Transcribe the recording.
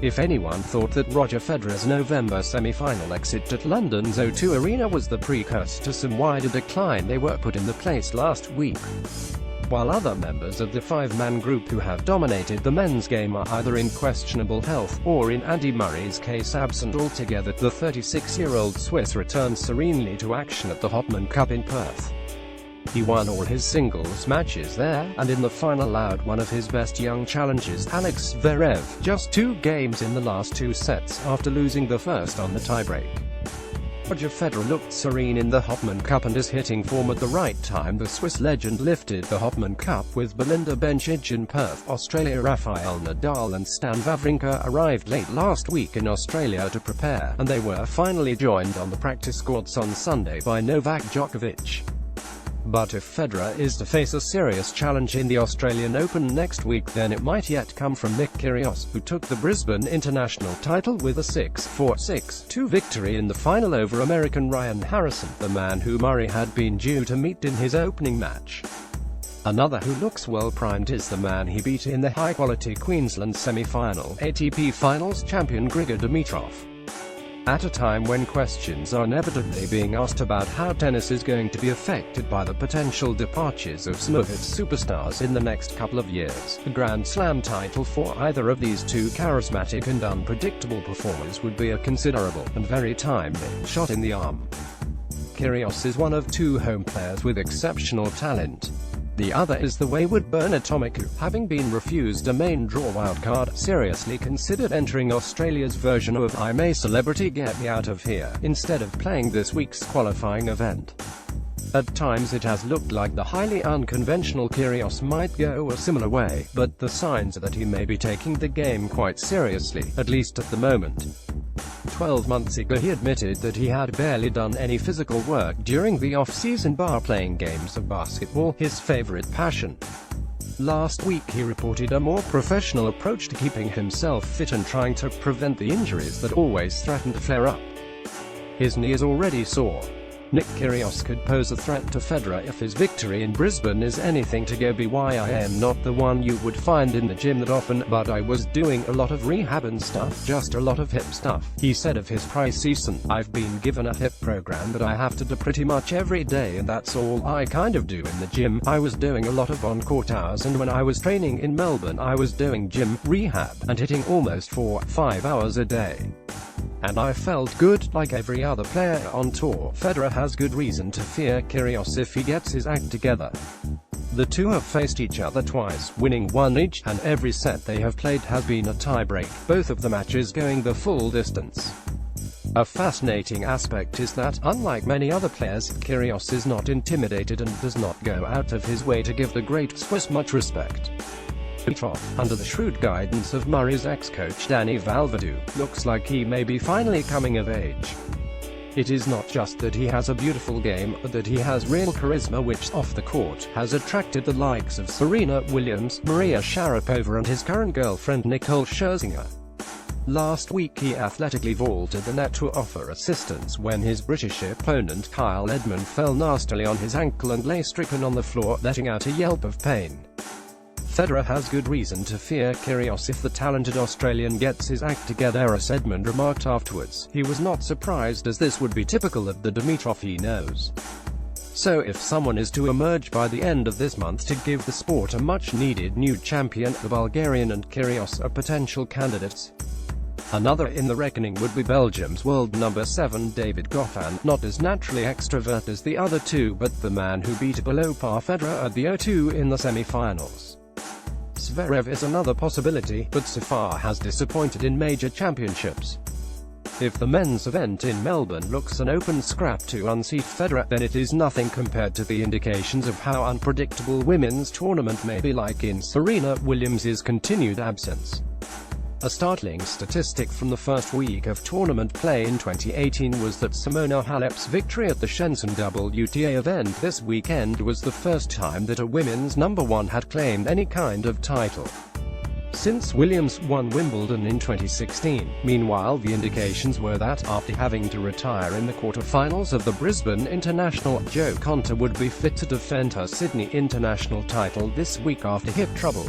If anyone thought that Roger Federer's November semi-final exit at London's O2 Arena was the precursor to some wider decline, they were put in the place last week. While other members of the five-man group who have dominated the men's game are either in questionable health, or in Andy Murray's case absent altogether, the 36-year-old Swiss returned serenely to action at the Hopman Cup in Perth. He won all his singles matches there, and in the final allowed one of his best young challengers, Alex Zverev, just 2 games in the last 2 sets, after losing the first on the tiebreak. Roger Federer looked serene in the Hopman Cup and is hitting form at the right time. The Swiss legend lifted the Hopman Cup with Belinda Bencic in Perth, Australia. Rafael Nadal and Stan Wawrinka arrived late last week in Australia to prepare, and they were finally joined on the practice courts on Sunday by Novak Djokovic. But if Federer is to face a serious challenge in the Australian Open next week, then it might yet come from Nick Kyrgios, who took the Brisbane International title with a 6-4, 6-2 victory in the final over American Ryan Harrison, the man who Murray had been due to meet in his opening match. Another who looks well primed is the man he beat in the high-quality Queensland semi-final, ATP Finals champion Grigor Dimitrov. At a time when questions are inevitably being asked about how tennis is going to be affected by the potential departures of some of its superstars in the next couple of years, a Grand Slam title for either of these two charismatic and unpredictable performers would be a considerable, and very timely, shot in the arm. Kyrgios is one of 2 home players with exceptional talent. The other is the wayward Bernard Tomic, who, having been refused a main draw wildcard, seriously considered entering Australia's version of I'm a Celebrity Get Me Out of Here, instead of playing this week's qualifying event. At times it has looked like the highly unconventional Kyrgios might go a similar way, but the signs are that he may be taking the game quite seriously, at least at the moment. 12 months ago he admitted that he had barely done any physical work during the off-season, bar playing games of basketball, his favorite passion. Last week he reported a more professional approach to keeping himself fit and trying to prevent the injuries that always threaten to flare up. His knee is already sore. Nick Kyrgios could pose a threat to Federer if his victory in Brisbane is anything to go by. I am not the one you would find in the gym that often, but I was doing a lot of rehab and stuff, just a lot of hip stuff, he said of his pre-season. I've been given a hip program that I have to do pretty much every day, and that's all I kind of do in the gym. I was doing a lot of on-court hours, and when I was training in Melbourne I was doing gym, rehab, and hitting almost 4-5 hours a day. And I felt good, like every other player on tour. Federer has good reason to fear Kyrgios if he gets his act together. The two have faced each other twice, winning one each, and every set they have played has been a tiebreak, both of the matches going the full distance. A fascinating aspect is that, unlike many other players, Kyrgios is not intimidated and does not go out of his way to give the great Swiss much respect. Dimitrov, under the shrewd guidance of Murray's ex-coach Danny Valverde, looks like he may be finally coming of age. It is not just that he has a beautiful game, but that he has real charisma which, off the court, has attracted the likes of Serena Williams, Maria Sharapova and his current girlfriend Nicole Scherzinger. Last week he athletically vaulted the net to offer assistance when his British opponent Kyle Edmund fell nastily on his ankle and lay stricken on the floor, letting out a yelp of pain. Federer has good reason to fear Kyrgios if the talented Australian gets his act together, as Edmund remarked afterwards. He was not surprised, as this would be typical of the Dimitrov he knows. So if someone is to emerge by the end of this month to give the sport a much-needed new champion, the Bulgarian and Kyrgios are potential candidates. Another in the reckoning would be Belgium's world number 7 David Goffin, not as naturally extrovert as the other two, but the man who beat below-par Federer at the O2 in the semi-finals. Zverev is another possibility, but so far has disappointed in major championships. If the men's event in Melbourne looks an open scrap to unseat Federer, then it is nothing compared to the indications of how unpredictable women's tournament may be like in Serena Williams' continued absence. A startling statistic from the first week of tournament play in 2018 was that Simona Halep's victory at the Shenzhen WTA event this weekend was the first time that a women's number 1 had claimed any kind of title since Williams won Wimbledon in 2016. Meanwhile, the indications were that, after having to retire in the quarter-finals of the Brisbane International, Jo Konta would be fit to defend her Sydney International title this week after hip trouble.